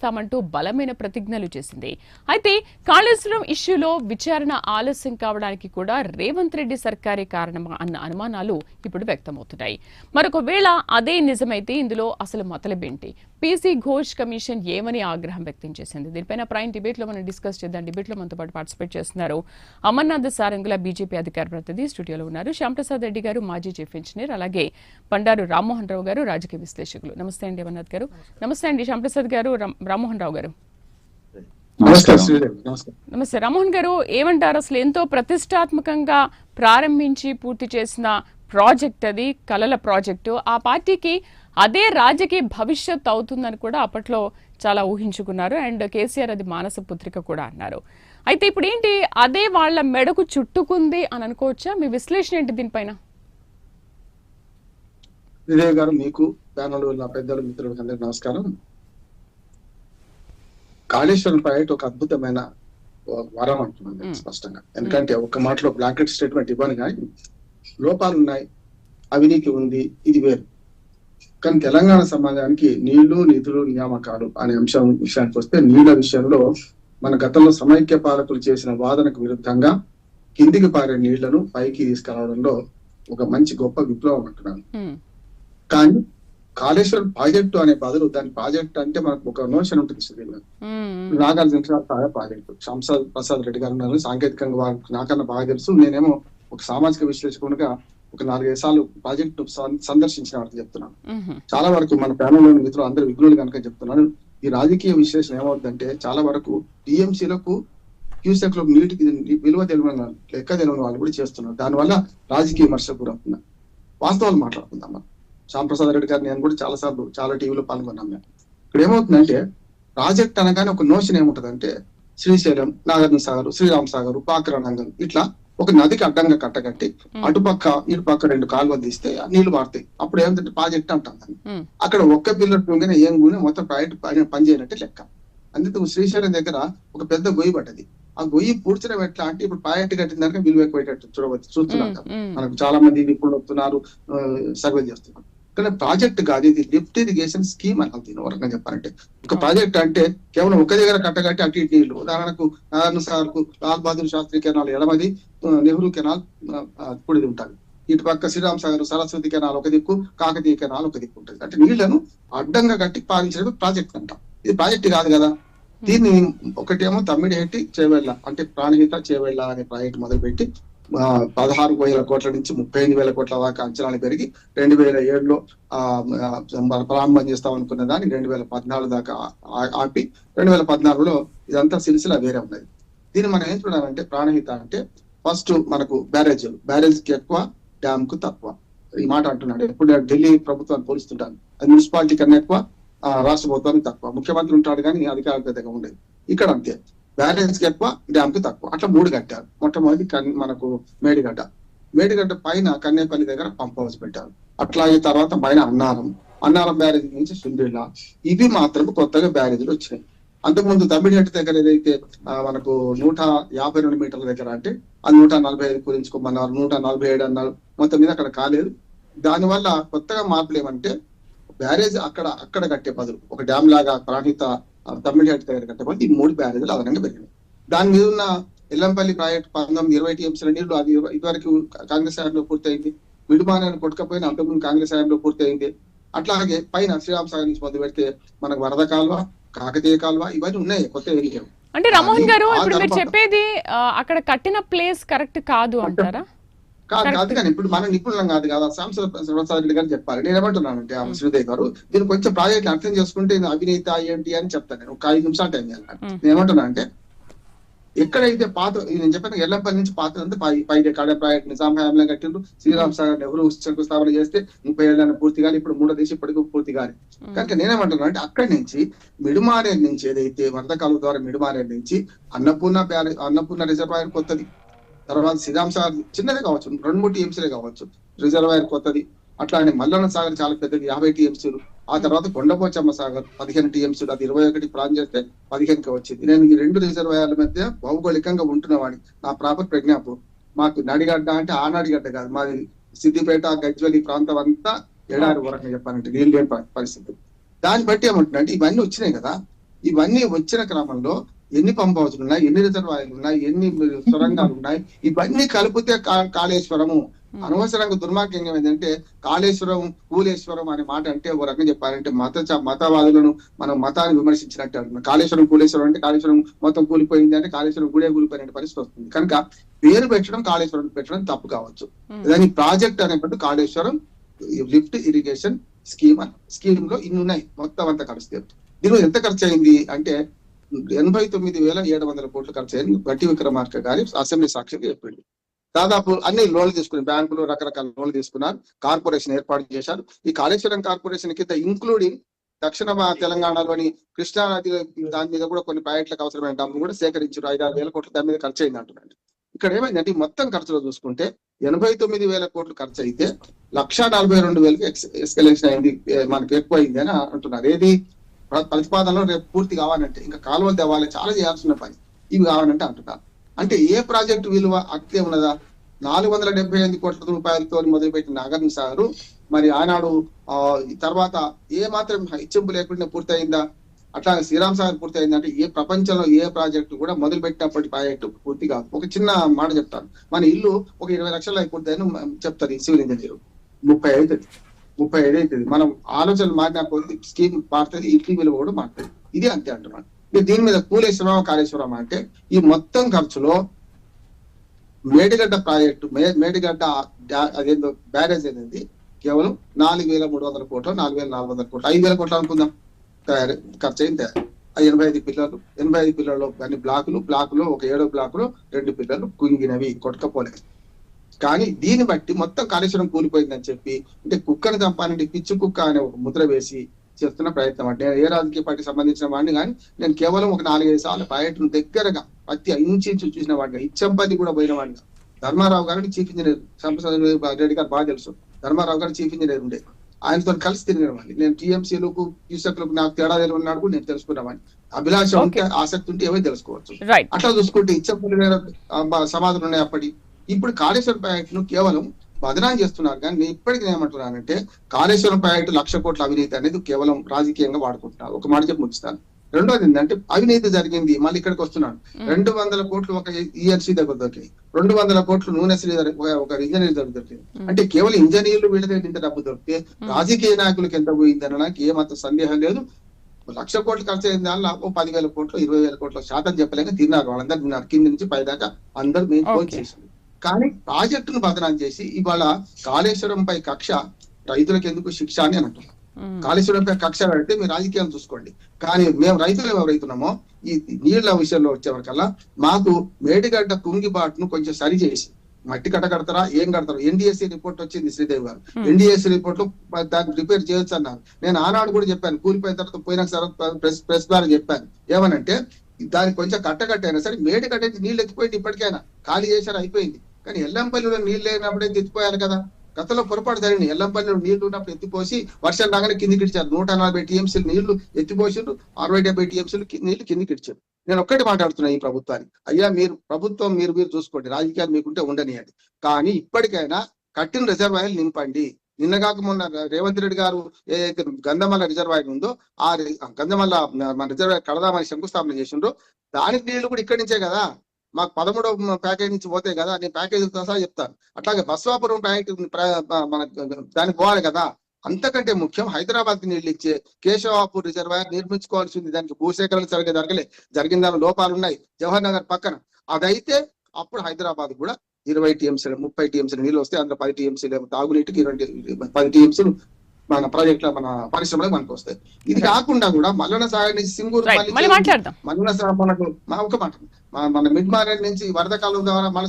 చేస్తామంటూ బలమైన ప్రతిజ్ఞలు చేసింది. అయితే కాళేశ్వరం ఇష్యూలో విచారణ ఆలస్యం కావడానికి కూడా రేవంత్ రెడ్డి సర్కారే కారణమా అన్న అనుమానాలు ఇప్పుడు వ్యక్తమవుతున్నాయి. మరొకవేళ అదే నిజమైతే ఇందులో అసలు మతలబేంటి? పీసీ ఘోష్ కమిషన్ ఏమని ఆగ్రహం వ్యక్తం చేసింది? దీనిపైన ప్రైమ్ డిబేట్ లో మనం డిస్కస్ చేద్దాం. డిబేట్ లో మనతో పాటు పార్టిసిపేట్ చేస్తున్నారు అమర్నాథ్ సారంగుల బీజేపీ అధికార ప్రతినిధి, స్టూడియోలో ఉన్నారు శ్యాంప్రసాద్ రెడ్డి గారు, మాజీ చీఫ్ ఇంజనీర్, అలాగే బండారు రామ్మోహన్ రావు గారు, రాజకీయ విశ్లేషకులు. నమస్తే అండి అమర్నాథ్ గారు. నమస్తే అండి శ్యాంప్రసాద్ గారు, రామ్మోహన్ రావు గారు. నమస్తే రామ్మోహన్ గారు. ఏమంటారు? అసలు ఎంతో ప్రతిష్టాత్మకంగా ప్రారంభించి పూర్తి చేసిన ప్రాజెక్ట్ అది, కలల ప్రాజెక్టు. ఆ పార్టీకి అదే రాజకీయ భవిష్యత్ అవుతుందని కూడా అప్పట్లో చాలా ఊహించుకున్నారు. అండ్ కేసీఆర్ అది మానస పుత్రిక కూడా అన్నారు. అయితే ఇప్పుడు ఏంటి, అదే వాళ్ళ మెడకు చుట్టుకుంది అని అనుకోవచ్చా? మీ విశ్లేషణ ఏంటి దీనిపైన? విజయ్ గారు, మీకు ప్యానల్ నా పెద్దలు మిత్రులకు అందరికీ నమస్కారం. కాళేశ్వరం ప్రాజెక్ట్ ఒక అద్భుతమైన వరం అంటున్నాను స్పష్టంగా. ఎందుకంటే ఒక మాటలో బ్లాంకెట్ స్టేట్మెంట్ ఇవ్వను, కానీ లోపాలు ఉన్నాయి, అవినీతి ఉంది, ఇది వేరు. కానీ తెలంగాణ సమాజానికి నీళ్లు, నిధులు, నియామకాలు అనే విషయానికి వస్తే, నీళ్ల విషయంలో మన గతంలో సమైక్య పాలకులు చేసిన వాదనకు విరుద్ధంగా కిందికి పారే నీళ్లను పైకి తీసుకురావడంలో ఒక మంచి గొప్ప విప్లవం అంటున్నాను. కానీ కాళేశ్వరం ప్రాజెక్టు అనే బదులు దాని ప్రాజెక్ట్ అంటే మనకు ఒక నోషన్ ఉంటుంది. నాగార్జున ప్రాజెక్టు శ్యాంప్రసాద్ ప్రసాద్ రెడ్డి గారు ఉన్నారు, సాంకేతికంగా నాకన్నా బాగా తెలుసు. నేనేమో ఒక సామాజిక విశ్లేషకునిగా ఒక 4-5 సార్లు ప్రాజెక్టు సందర్శించిన వారికి చెప్తున్నాను. చాలా వరకు మన ప్యానెల్లోని మిత్రులు అందరూ విఘ్నులు కనుక చెప్తున్నాను. ఈ రాజకీయ విశ్లేషణ ఏమవుతుందంటే, చాలా వరకు టీఎంసీలకు క్యూసెక్ లో నీటికి విలువ తెలియని లెక్క తెలియని వాళ్ళు కూడా చేస్తున్నారు. దానివల్ల రాజకీయ విమర్శకు గురవుతున్నారు. వాస్తవాలు మాట్లాడుకుందాం మనం. శ్యాంప్రసాద్ రెడ్డి గారు నేను కూడా చాలా టీవీలో పాల్గొన్నాం. మేము ఇక్కడ ఏమవుతుందంటే, ప్రాజెక్ట్ అనగానే ఒక నోషన్ ఏముంటదంటే, శ్రీశైలం, నాగార్జున సాగర్, శ్రీరామ్ సాగర్, పాకరానంగం ఇట్లా ఒక నదికి అడ్డంగా కట్టగట్టి అటుపక్క ఇటుపక్క 2 కాలువలు తీస్తే నీళ్లు మారుతాయి. అప్పుడు ఏమంటే ప్రాజెక్ట్ అంటాం. అక్కడ ఒక్క పిల్లర్ టూగానే ఏం గుని మొత్తం ప్రాజెక్ట్ పనిచేయనట్టే లెక్క. అందుకే శ్రీశైలం దగ్గర ఒక పెద్ద గొయ్యి పడ్డది. ఆ గొయ్యి పూడ్చడం ఎట్లా అంటే, ఇప్పుడు ప్రాజెక్ట్ కట్టిన దానికి విలువ ఎక్కువైనట్టు చూస్తున్నాం. మనకు చాలా మంది నిపుణులు వస్తున్నారు, సర్వే చేస్తున్నారు. కానీ ప్రాజెక్ట్ కాదు, ఇది లిఫ్ట్ ఇరిగేషన్ స్కీమ్ అని దీని వరకు చెప్పాలంటే. ఒక ప్రాజెక్ట్ అంటే కేవలం ఒక దగ్గర కట్టగట్టి అటు ఇటు నీళ్లు. ఉదాహరణకు నారాయణ సాగర్ కు లాల్ బహదూర్ శాస్త్రి కెనాల్ ఎడమది, నెహ్రూ కెనాల్ కుడిది ఉంటుంది. ఇటు పక్క శ్రీరామ్ సాగర్, సరస్వతి కెనాల్ ఒక దిక్కు, కాకతీయ కెనాల్ ఒక దిక్కు ఉంటుంది. అంటే నీళ్లను అడ్డంగా కట్టి పాలించడం ప్రాజెక్ట్ అంటాం. ఇది ప్రాజెక్ట్ కాదు కదా. దీన్ని ఒకటేమో తమ్మిడిహెట్టి చేవెళ్ళ అంటే ప్రాణహిత చేవెళ్ళ అనే ప్రాజెక్ట్ మొదలుపెట్టి 16,000 కోట్ల నుంచి 35,000 కోట్ల దాకా అంచనాలు పెరిగి 2007లో ప్రారంభం చేస్తాం అనుకున్న దాన్ని 2014 దాకా ఆపి 2014లో ఇదంతా సిరిసిల్ల వేరే ఉన్నది. దీన్ని మనం ఏం చూడాలంటే, ప్రాణహిత అంటే ఫస్ట్ మనకు బ్యారేజ్ కి ఎక్కువ, డ్యామ్ కు తక్కువ. ఈ మాట అంటున్నాడు. ఎప్పుడు ఢిల్లీ ప్రభుత్వాన్ని పోలుస్తుంటాను. అది మున్సిపాలిటీ కన్నా ఎక్కువ, రాష్ట్ర ప్రభుత్వానికి తక్కువ. ముఖ్యమంత్రి ఉంటాడు కానీ అధికార పెద్దగా ఉండేది. ఇక్కడ అంతే, బ్యారేజ్ కి ఎక్కువ, డ్యామ్ కి తక్కువ. అట్లా 3 కట్టారు. మొట్టమొదటి మనకు మేడిగడ్డ పైన కన్నేపల్లి దగ్గర పంప్ హౌస్ పెట్టారు. అట్లాగే తర్వాత పైన అన్నారం బ్యారేజ్ నుంచి సుందిళ్ళ, ఇవి మాత్రం కొత్తగా బ్యారేజీలు వచ్చినాయి. అంతకుముందు తమ్మిడిహెట్టి దగ్గర ఏదైతే మనకు 152 మీటర్ల దగ్గర అంటే అది 145 కుదించుకోమన్నారు, 147 అన్నారు. మొత్తం మీద అక్కడ కాలేదు. దానివల్ల కొత్తగా మార్పులు ఏమంటే, బ్యారేజ్ అక్కడ కట్టే బదులు ఒక డ్యామ్ లాగా ప్రాణహిత తమ్మిడిహెట్టి దగ్గర కట్టే బదులు ఈ 3 బ్యారేజీలు అదనంగా పెరిగినాయి. దాని మీద ఉన్న ఎల్లంపల్లి ప్రాజెక్ట్ 19-20 టీఎంసీల నీళ్లు అది ఇదివరకు కాంగ్రెస్ హయాంలో పూర్తయింది. మిడుమానాన్ని కొట్టుకపోయిన అంతకుముందు కాంగ్రెస్ హయాంలో పూర్తయింది. అట్లాగే పైన శ్రీరామ్ సాగర్ నుంచి మొదలు పెడితే మనకు వరద కాలువ, కాకతీయ కాలువ ఇవన్నీ ఉన్నాయి కొత్త ఏరియా. అంటే రామ్మోహన్ గారు, ఇప్పుడు మీరు చెప్పేది అక్కడ కట్టిన ప్లేస్ కరెక్ట్ కాదు అంటారా? కాదు కానీ ఇప్పుడు మన నిపుణులం కాదు కదా, శ్యాంప్రసాద్ రెడ్డి గారు చెప్పాలి. నేను ఏమంటున్నానంటే, శ్రీదేవి గారు దీన్ని కొంచెం ప్రాజెక్ట్ అర్థం చేసుకుంటే అవినీతి ఏంటి అని చెప్తాను. నేను ఒక 5 నిమిషాలు టైం చేయాలి. నేను ఏమంటున్నా అంటే, ఎక్కడైతే పాత నేను చెప్పాను ఎల్లంపల్లి నుంచి పాత పైకి కాడే ప్రాజెక్ట్ నిజాం హయాంలో కట్టిండ్రు. శ్రీరామ్ సాగర్ నెహ్రూ శంకుస్థాపన చేస్తే 30 ఏళ్ళని పూర్తి కాదు, ఇప్పుడు 3 దేశం ఇప్పటికీ పూర్తి కాదు. కనుక నేనేమంటున్నా అంటే, అక్కడి నుంచి మిడుమానేరు నుంచి ఏదైతే వరద కాలువ ద్వారా మిడుమానేరు నుంచి అన్నపూర్ణ రిజర్వాయర్ కొత్తది, తర్వాత శ్రీరామ్ సాగర్ చిన్నదే కావచ్చు, 2-3 టీఎంసీలే కావచ్చు రిజర్వాయర్ కొత్తది. అట్లానే మల్లన్న సాగర్ చాలా పెద్దది, 50 టీఎంసీలు. ఆ తర్వాత కొండపోచమ్మ సాగర్ 15 టీఎంసీలు, అది 21 ప్లాన్ చేస్తే 15కి వచ్చింది. నేను ఈ 2 రిజర్వాయర్ల మధ్య భౌగోళికంగా ఉంటున్నవాడిని. నా ప్రాపర్ ప్రజ్ఞాపూర్. మాకు నడిగడ్డ అంటే ఆ నడిగడ్డ కాదు, మాది సిద్దిపేట, గజ్వెల్ ఈ ప్రాంతం అంతా ఎడారి వరకు చెప్పాలంటే నీళ్ళు లేని పరిస్థితి. దాన్ని బట్టి ఏమంటున్నా అంటే, ఇవన్నీ వచ్చినాయి కదా, ఇవన్నీ వచ్చిన క్రమంలో ఎన్ని పంప్ హౌస్లు ఉన్నాయి, ఎన్ని రిజర్వాయర్లు ఉన్నాయి, ఎన్ని సొరంగాలు ఉన్నాయి, ఇవన్నీ కలిపితే కాళేశ్వరము. అనవసరంగా దుర్మార్గంగా ఏంటంటే కాళేశ్వరం కూలేశ్వరం అనే మాట అంటే ఓ రకంగా చెప్పాలంటే మతవాదులను మనం మతాన్ని విమర్శించినట్టు అంటున్నాం. కాళేశ్వరం కూలేశ్వరం అంటే కాళేశ్వరం మొత్తం కూలిపోయింది అంటే కాళేశ్వరం గుడే కూలిపోయిన పరిస్థితి వస్తుంది. కనుక పేరు పెట్టడం కాళేశ్వరం పెట్టడం తప్పు కావచ్చు. దాని ప్రాజెక్ట్ అనేటువంటి కాళేశ్వరం లిఫ్ట్ ఇరిగేషన్ స్కీమ్ లో ఇన్ని ఉన్నాయి. మొత్తం అంతా కలిస్తే దీనిలో ఎంత ఖర్చు అయింది అంటే 89,700 కోట్లు ఖర్చు అయింది. బట్టి విక్రమార్క గారి అసెంబ్లీ సాక్షిగా చెప్పింది. దాదాపు అన్ని లోన్లు తీసుకుని బ్యాంకులు రకరకాల లోన్లు తీసుకున్నారు, కార్పొరేషన్ ఏర్పాటు చేశారు. ఈ కాళేశ్వరం కార్పొరేషన్ కింద ఇంక్లూడింగ్ దక్షిణ తెలంగాణలోని కృష్ణా నది దాని మీద కూడా కొన్ని ప్రాజెక్టులకు అవసరమైన డబ్బులు కూడా సేకరించారు. 5-6 వేల కోట్లు దాని మీద ఖర్చు అయింది అంటున్నాడు. ఇక్కడ ఏమైందంటే మొత్తం ఖర్చులో చూసుకుంటే 89,000 కోట్లు ఖర్చు అయితే 1,42,000 ఎస్కలేషన్ అయింది, మనకు ఎక్కువ అయింది అని అంటున్నారు. ఏది ప్రతిపాదనలో రేపు పూర్తి కావాలంటే ఇంకా కాలువలు తేవాలి, చాలా చేయాల్సిన పని, ఇవి కావాలంటే అంటున్నారు. అంటే ఏ ప్రాజెక్టు విలువ అట్లే ఉన్నదా? 478 కోట్ల రూపాయలతో మొదలుపెట్టిన నాగార్జున సాగర్ మరి ఆనాడు తర్వాత ఏ మాత్రం ఇచ్చింపు లేకుండా పూర్తయిందా? అట్లాగే శ్రీరామ్ సాగర్ పూర్తయింది. అంటే ఏ ప్రపంచంలో ఏ ప్రాజెక్టు కూడా మొదలు పెట్టినప్పటి ప్రాజెక్టు పూర్తి కాదు. ఒక చిన్న మాట చెప్తాను, మన ఇల్లు ఒక 20 లక్షలు అయిపోతుందని చెప్తారు సివిల్ ఇంజనీర్. 35 అవుతుంది. మనం ఆలోచనలు మారిన కొద్ది స్కీమ్ మారుతుంది, ఇంటి విలువ కూడా మారుతుంది. ఇది అంతే అంటున్నాను. దీని మీద కూలేశ్వరం కాళేశ్వరం అంటే ఈ మొత్తం ఖర్చులో మేడిగడ్డ ప్రాజెక్టు మేడిగడ్డ అదేందో బ్యారేజ్ అనేది కేవలం 4,300 కోట్లు, 4,400 కోట్లు, 5,000 కోట్లు అనుకుందాం ఖర్చు అయింది. 85 పిల్లలు అన్ని బ్లాకులు ఒక 7 బ్లాకులు 2 పిల్లలు కుంగినవి, కొట్టకపోలేదు. కానీ దీన్ని బట్టి మొత్తం కాళేశ్వరం కూలిపోయిందని చెప్పి అంటే కుక్కను చంపాలంటే పిచ్చి కుక్క అనే ఒక ముద్ర వేసి చేస్తున్న ప్రయత్నం. అంటే ఏ రాజకీయ పార్టీకి సంబంధించిన వాడిని కానీ నేను కేవలం ఒక 4-5 సార్లు ప్రాజెక్టును దగ్గరగా ప్రతి ఇంచు చూసిన వాడిగా, ఇచ్చంపల్లి కూడా పోయిన వాడిగా. ధర్మారావు గారికి చీఫ్ ఇంజనీర్ రెడ్డి గారు బాగా తెలుసు. ధర్మారావు గారు చీఫ్ ఇంజనీర్ ఉండే, ఆయనతో కలిసి తిరిగిన వాడిని. నేను టీఎంసీలకు క్యూసెక్లకు నాకు తేడా ఉన్నాడు కూడా నేను తెలుసుకున్నామని. అభిలాష ఉంటే ఆసక్తి ఉంటే ఏవో తెలుసుకోవచ్చు. అట్లా చూసుకుంటే ఇచ్చంపల్లి సమాధులు ఉన్నాయి అప్పటి. ఇప్పుడు కాళేశ్వరం ప్రాజెక్టును కేవలం బదనాం చేస్తున్నారు. కానీ నేను ఇప్పటికీ ఏమంటున్నానంటే కాళేశ్వరం ప్రాజెక్టు 1,00,000 కోట్ల అవినీతి అనేది కేవలం రాజకీయంగా వాడుకుంటున్నారు. ఒక మాట చెప్పి ముగిస్తాను. రెండోది ఏంటంటే అవినీతి జరిగింది, మళ్ళీ ఇక్కడికి వస్తున్నాను. 200 కోట్లు ఒక ఈఎన్సీ దగ్గర దొరికింది, 200 కోట్లు నూనె ఒక ఇంజనీర్ దగ్గర దొరికింది. అంటే కేవలం ఇంజనీర్లు వీళ్ళ దగ్గర ఇంత డబ్బు దొరికితే రాజకీయ నాయకులకు ఎంత పోయింది అనడానికి ఏమాత్రం సందేహం లేదు. 1,00,000 కోట్లు ఖర్చు అయిన దానిలో 10,000 కోట్లు 20,000 కోట్ల శాతం చెప్పలేక తిన్నారు. వాళ్ళందరూ తిన్నారు, కింది నుంచి పైదాకా అందరూ మేము ఫోన్ చేసింది. కానీ ప్రాజెక్టును బదనాం చేసి ఇవాళ కాళేశ్వరంపై కక్ష రైతులకు ఎందుకు శిక్ష అని అంటున్నాం. కాళేశ్వరంపై కక్ష పెడితే మీరు రాజకీయాలు చూసుకోండి. కానీ మేము రైతులు ఎవరైతున్నామో ఈ నీళ్ల విషయంలో వచ్చేవరకల్లా మాకు మేడిగడ్డ కుంగిబాటును కొంచెం సరి చేసి మట్టి కడతారా, ఏం కడతారు? ఎన్డీఎస్సీ రిపోర్ట్ వచ్చింది శ్రీదేవి గారు, ఎన్డీఎస్సీ రిపోర్ట్ లో దాన్ని రిపేర్ చేయొచ్చు అన్నారు. నేను ఆనాడు కూడా చెప్పాను, కూలిపోయిన తర్వాత పోయిన ప్రెస్ ద్వారా చెప్పాను ఏమనంటే దానికి కొంచెం కట్టకట్టైనా సరే మేడిగడ్డ నీళ్ళు ఎత్తిపోయింది, ఇప్పటికైనా ఖాళీ చేశారు అయిపోయింది. కానీ ఎల్లంపల్లిలో నీళ్ళు లేనప్పుడే ఎత్తిపోయాలి కదా. గతంలో పొరపాటు జరిగింది. ఎల్లంపల్లిలో నీళ్లు ఉన్నప్పుడు ఎత్తిపోసి వర్షం రాగానే కిందికి ఇచ్చారు. 140 టీఎంసీలు నీళ్లు ఎత్తిపోసిండ్రు, 60-70 టీఎంసీలు నీళ్లు కిందికి ఇచ్చారు. నేను ఒక్కటి మాట్లాడుతున్నా ఈ ప్రభుత్వానికి, అయ్యా మీరు ప్రభుత్వం మీరు చూసుకోండి, రాజకీయాలు మీకుంటే ఉండనియండి. కానీ ఇప్పటికైనా కట్టిన రిజర్వాయర్లు నింపండి. నిన్నగాక మొన్న రేవంత్ రెడ్డి గారు ఏదైతే గంధమల్ల రిజర్వాయర్ ఉందో ఆ గంధమల్ల మన రిజర్వాయర్ కడదామని శంకుస్థాపన చేసిండ్రో దానికి నీళ్లు కూడా ఇక్కడి నుంచే కదా, మాకు 13వ ప్యాకేజ్ నుంచి పోతాయి కదా, నేను ప్యాకేజ్ సహా చెప్తాను. అట్లాగే బస్వాపురం ప్యాకేజ్ మన దానికి పోవాలి కదా. అంతకంటే ముఖ్యం హైదరాబాద్ కి నీళ్లు ఇచ్చే కేశవాపూర్ రిజర్వాయర్ నిర్మించుకోవాల్సింది. దానికి భూసేకరణ సరిగ్గా జరిగిన దాని లోపాలు ఉన్నాయి. జవహర్ నగర్ పక్కన అదైతే అప్పుడు హైదరాబాద్ కూడా 20 టీఎంసీలు 30 టీఎంసీలు నీళ్ళు వస్తే అందులో 10 టీఎంసీలు తాగునీటికి 10 టీఎంసీలు మన ప్రాజెక్టుల మన పరిశ్రమలకు మనకు వస్తాయి. ఇది కాకుండా కూడా మల్లన సాగర్ నుంచి సింగూరు మల్లన సాగర్ మనకు ఒక మాట మన మిడ్ మార్కెట్ నుంచి వరద కాలం ద్వారా మన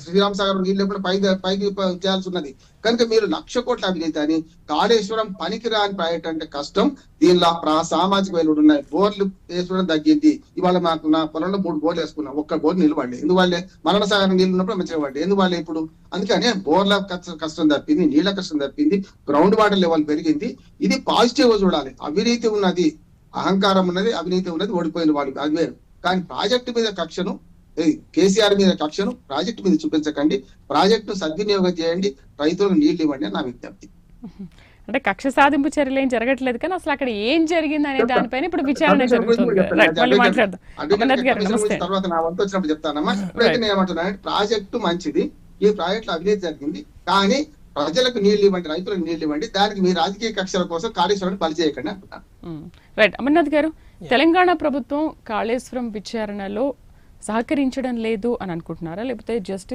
శ్రీరామ్ సాగర్ నీళ్ళు ఎప్పుడు పైకి చేయాల్సి ఉన్నది. కనుక మీరు 1,00,000 కోట్ల అవినీతి అని కాళేశ్వరం పనికిరాని ప్రాజెక్ట్ అంటే కష్టం. దీనిలో సామాజిక విలువలు ఉన్నాయి. బోర్లు వేసుకోవడం తగ్గింది. ఇవాళ నాకు నా పొలంలో 3 బోర్లు వేసుకున్నా, ఒక్క బోర్ నీళ్ళు పడలేదు. ఎందువల్లే మల్లన సాగర్ నీళ్ళు ఉన్నప్పుడు మంచిగా పడ్డాయి. ఎందువల్లే ఇప్పుడు అందుకనే బోర్ల కష్టం తప్పింది, నీళ్ల కష్టం తప్పింది, గ్రౌండ్ వాటర్ లెవెల్ పెరిగింది. ఇది పాజిటివ్ గా చూడాలి. అవినీతి ఉన్నది, అహంకారం ఉన్నది, అవినీతి ఉన్నది, ఓడిపోయిన వాళ్ళు అది వేరు. కానీ ప్రాజెక్టు మీద కక్షను, కేసీఆర్ మీద కక్షను ప్రాజెక్టు మీద చూపించకండి. ప్రాజెక్టు సద్వినియోగం చేయండి, రైతులకు నీళ్లు ఇవ్వండి నా విజ్ఞప్తి. అంటే కక్ష సాధింపు చర్యలు ఏం జరగట్లేదు కానీ అసలు అక్కడ ఏం జరిగింది అనే దానిపైన ఇప్పుడు విచారణ జరుగుతుంది. రైట్, మళ్ళీ మాట్లాడదాం. అమర్నాథ్ గారు నమస్తే. తర్వాత నా వంతు వచ్చినప్పుడు చెప్తానమ్మా. ఇప్పుడైతే నేను ఏమంటున్నా, ప్రాజెక్టు మంచిది, ఈ ప్రాజెక్ట్ లో అవినీతి జరిగింది, కానీ ప్రజలకు నీళ్లు ఇవ్వండి, రైతులకు నీళ్లు ఇవ్వండి, దానికి మీ రాజకీయ కక్షల కోసం కాళేశ్వరాన్ని బలి చేయకండి అంటున్నాను. రైట్, అమర్నాథ్ గారు, తెలంగాణ ప్రభుత్వం కాళేశ్వరం విచారణలో సహకరించడం లేదు అని అనుకుంటున్నారా, లేకపోతే జస్టిస్